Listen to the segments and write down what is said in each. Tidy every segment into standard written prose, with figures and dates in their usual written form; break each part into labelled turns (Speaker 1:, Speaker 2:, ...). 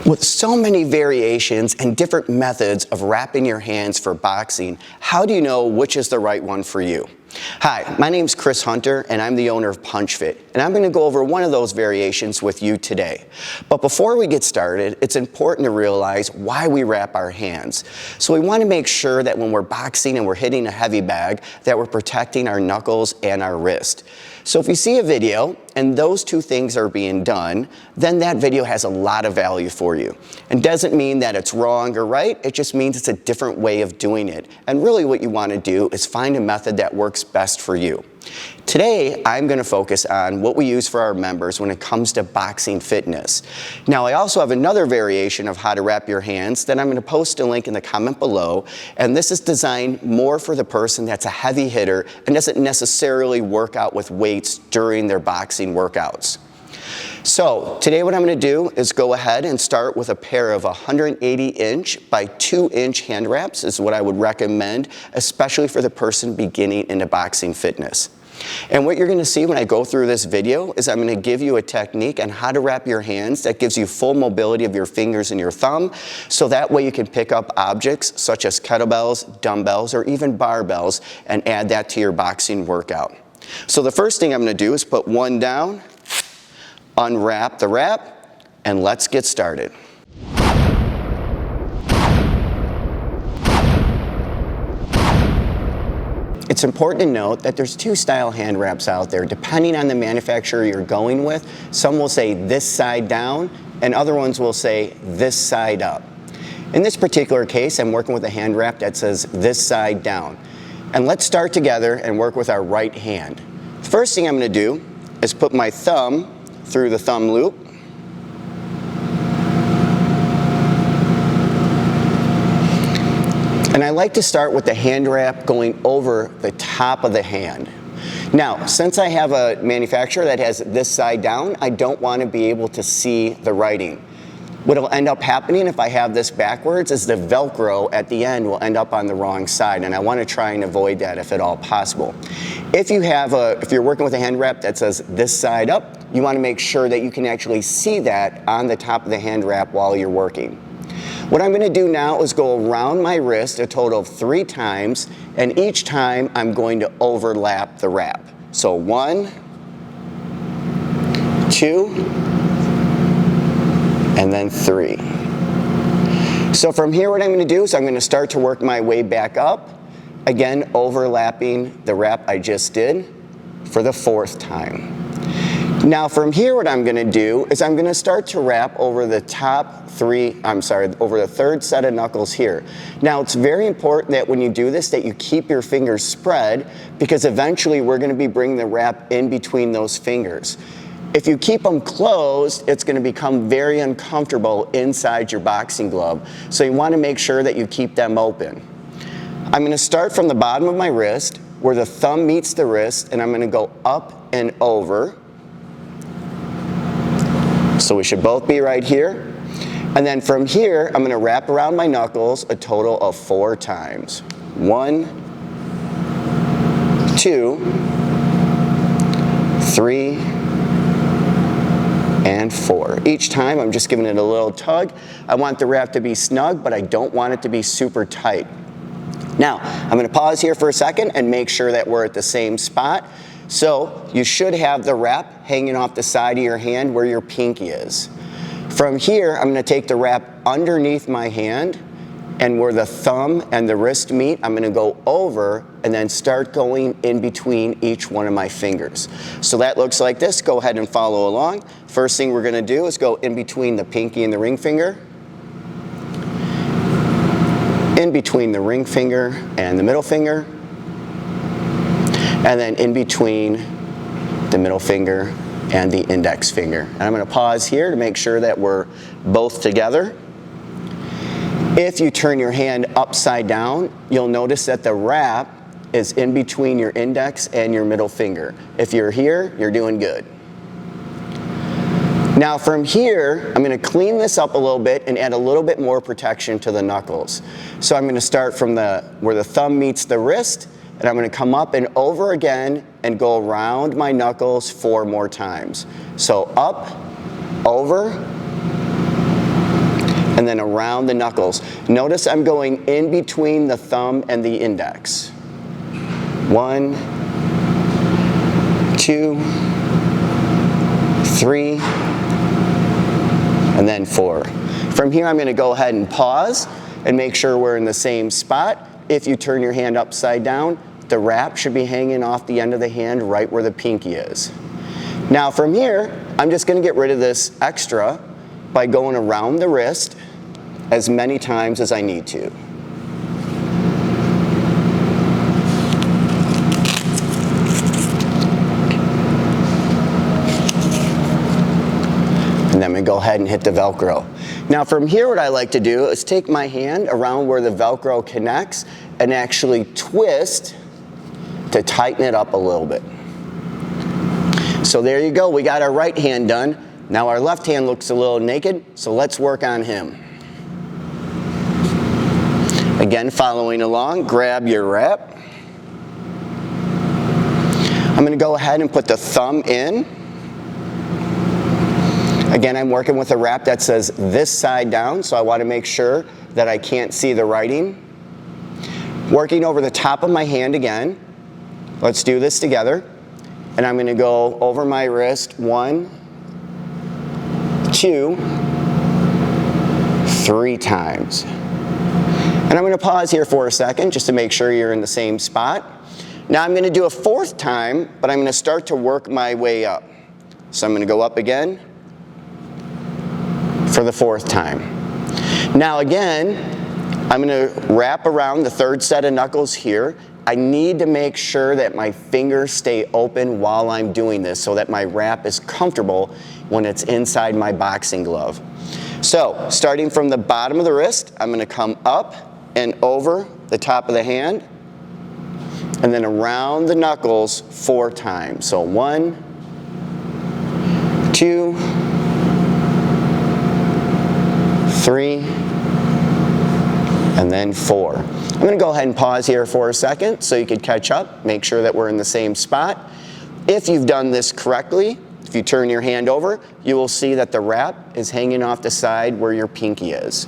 Speaker 1: With so many variations and different methods of wrapping your hands for boxing, how do you know which is the right one for you? Hi, my name is Chris Hunter and I'm the owner of PunchFit, and I'm going to go over one of those variations with you today. But before we get started, it's important to realize why we wrap our hands. So we want to make sure that when we're boxing and we're hitting a heavy bag, that we're protecting our knuckles and our wrist. So if you see a video and those two things are being done, then that video has a lot of value for you. And doesn't mean that it's wrong or right, it just means it's a different way of doing it. And really what you want to do is find a method that works best for you. Today, I'm going to focus on what we use for our members when it comes to boxing fitness. Now, I also have another variation of how to wrap your hands that I'm going to post a link in the comment below, and this is designed more for the person that's a heavy hitter and doesn't necessarily work out with weights during their boxing workouts. So today what I'm going to do is go ahead and start with a pair of 180-inch by 2-inch hand wraps is what I would recommend, especially for the person beginning into boxing fitness. And what you're going to see when I go through this video is I'm going to give you a technique on how to wrap your hands that gives you full mobility of your fingers and your thumb, so that way you can pick up objects such as kettlebells, dumbbells, or even barbells and add that to your boxing workout. So the first thing I'm going to do is put one down, unwrap the wrap, and let's get started. It's important to note that there's two style hand wraps out there depending on the manufacturer you're going with. Some will say this side down and other ones will say this side up. In this particular case, I'm working with a hand wrap that says this side down. And let's start together and work with our right hand. The first thing I'm going to do is put my thumb through the thumb loop. And I like to start with the hand wrap going over the top of the hand. Now, since I have a manufacturer that has this side down, I don't want to be able to see the writing. What will end up happening if I have this backwards is the Velcro at the end will end up on the wrong side, and I want to try and avoid that if at all possible. If you're working with a hand wrap that says this side up, you want to make sure that you can actually see that on the top of the hand wrap while you're working. What I'm going to do now is go around my wrist a total of 3 times, and each time I'm going to overlap the wrap. So 1, 2, and then 3. So from here what I'm going to do is I'm going to start to work my way back up, again overlapping the wrap I just did for the 4th time. Now from here what I'm going to do is I'm going to start to wrap over the over the 3rd set of knuckles here. Now it's very important that when you do this that you keep your fingers spread, because eventually we're going to be bringing the wrap in between those fingers. If you keep them closed, it's going to become very uncomfortable inside your boxing glove. So you want to make sure that you keep them open. I'm going to start from the bottom of my wrist where the thumb meets the wrist, and I'm going to go up and over. So we should both be right here. And then from here, I'm going to wrap around my knuckles a total of 4 times. 1, 2, 3, and 4. Each time I'm just giving it a little tug. I want the wrap to be snug, but I don't want it to be super tight. Now, I'm going to pause here for a second and make sure that we're at the same spot. So you should have the wrap hanging off the side of your hand where your pinky is. From here, I'm going to take the wrap underneath my hand, and where the thumb and the wrist meet, I'm going to go over and then start going in between each one of my fingers. So that looks like this. Go ahead and follow along. First thing we're going to do is go in between the pinky and the ring finger, in between the ring finger and the middle finger, and then in between the middle finger and the index finger. And I'm going to pause here to make sure that we're both together. If you turn your hand upside down, you'll notice that the wrap is in between your index and your middle finger. If you're here, you're doing good. Now from here, I'm going to clean this up a little bit and add a little bit more protection to the knuckles. So I'm going to start from where the thumb meets the wrist, and I'm going to come up and over again and go around my knuckles 4 more times. So up, over, and then around the knuckles. Notice I'm going in between the thumb and the index. 1, 2, 3, and then 4. From here, I'm going to go ahead and pause and make sure we're in the same spot. If you turn your hand upside down, the wrap should be hanging off the end of the hand right where the pinky is. Now from here, I'm just going to get rid of this extra by going around the wrist as many times as I need to. And then we go ahead and hit the Velcro. Now from here, what I like to do is take my hand around where the Velcro connects and actually twist to tighten it up a little bit. So there you go, we got our right hand done. Now our left hand looks a little naked, so let's work on him. Again, following along, grab your wrap. I'm going to go ahead and put the thumb in. Again, I'm working with a wrap that says this side down, so I want to make sure that I can't see the writing. Working over the top of my hand again. Let's do this together. And I'm going to go over my wrist 1, 2, 3 times. And I'm going to pause here for a second just to make sure you're in the same spot. Now I'm going to do a 4th time, but I'm going to start to work my way up. So I'm going to go up again for the 4th time. Now again, I'm going to wrap around the 3rd set of knuckles here. I need to make sure that my fingers stay open while I'm doing this so that my wrap is comfortable when it's inside my boxing glove. So, starting from the bottom of the wrist, I'm going to come up and over the top of the hand, and then around the knuckles 4 times. So 1, 2, 3, and then 4. I'm going to go ahead and pause here for a second so you can catch up, make sure that we're in the same spot. If you've done this correctly, if you turn your hand over, you will see that the wrap is hanging off the side where your pinky is.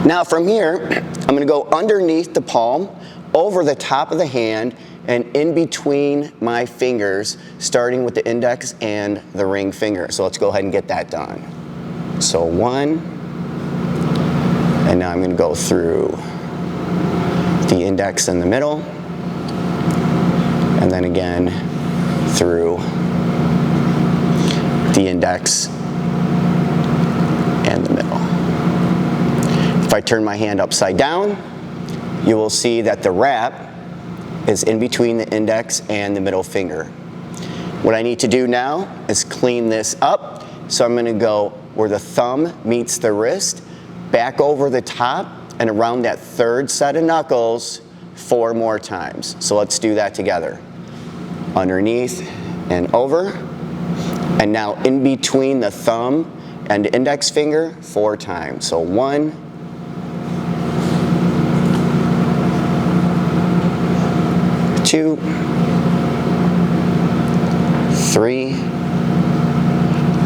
Speaker 1: Now from here, I'm going to go underneath the palm, over the top of the hand, and in between my fingers, starting with the index and the ring finger. So let's go ahead and get that done. So 1, and now I'm going to go through the index in the middle, and then again through the index and the middle. If I turn my hand upside down, you will see that the wrap is in between the index and the middle finger. What I need to do now is clean this up, so I'm going to go where the thumb meets the wrist, back over the top, and around that 3rd set of knuckles 4 more times. So let's do that together. Underneath and over, and now in between the thumb and index finger 4 times. So 1, 2, 3,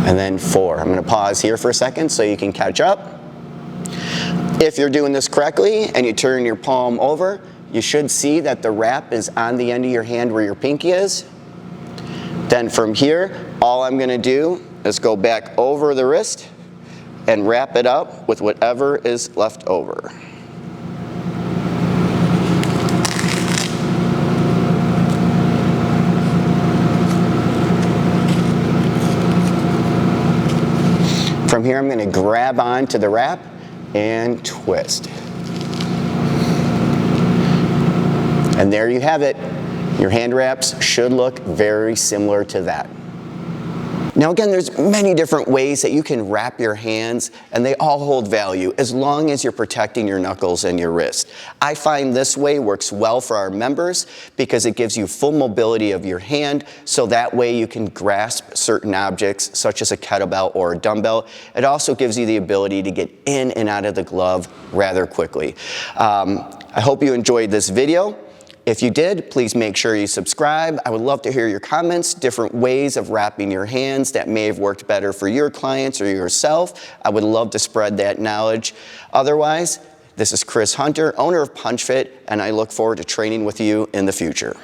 Speaker 1: and then 4. I'm going to pause here for a second so you can catch up. If you're doing this correctly and you turn your palm over, you should see that the wrap is on the end of your hand where your pinky is. Then from here, all I'm going to do is go back over the wrist and wrap it up with whatever is left over. From here, I'm going to grab onto the wrap and twist. And there you have it. Your hand wraps should look very similar to that. Now again, there's many different ways that you can wrap your hands, and they all hold value as long as you're protecting your knuckles and your wrist. I find this way works well for our members because it gives you full mobility of your hand, so that way you can grasp certain objects such as a kettlebell or a dumbbell. It also gives you the ability to get in and out of the glove rather quickly. I hope you enjoyed this video. If you did, please make sure you subscribe. I would love to hear your comments, different ways of wrapping your hands that may have worked better for your clients or yourself. I would love to spread that knowledge. Otherwise, this is Chris Hunter, owner of PunchFit, and I look forward to training with you in the future.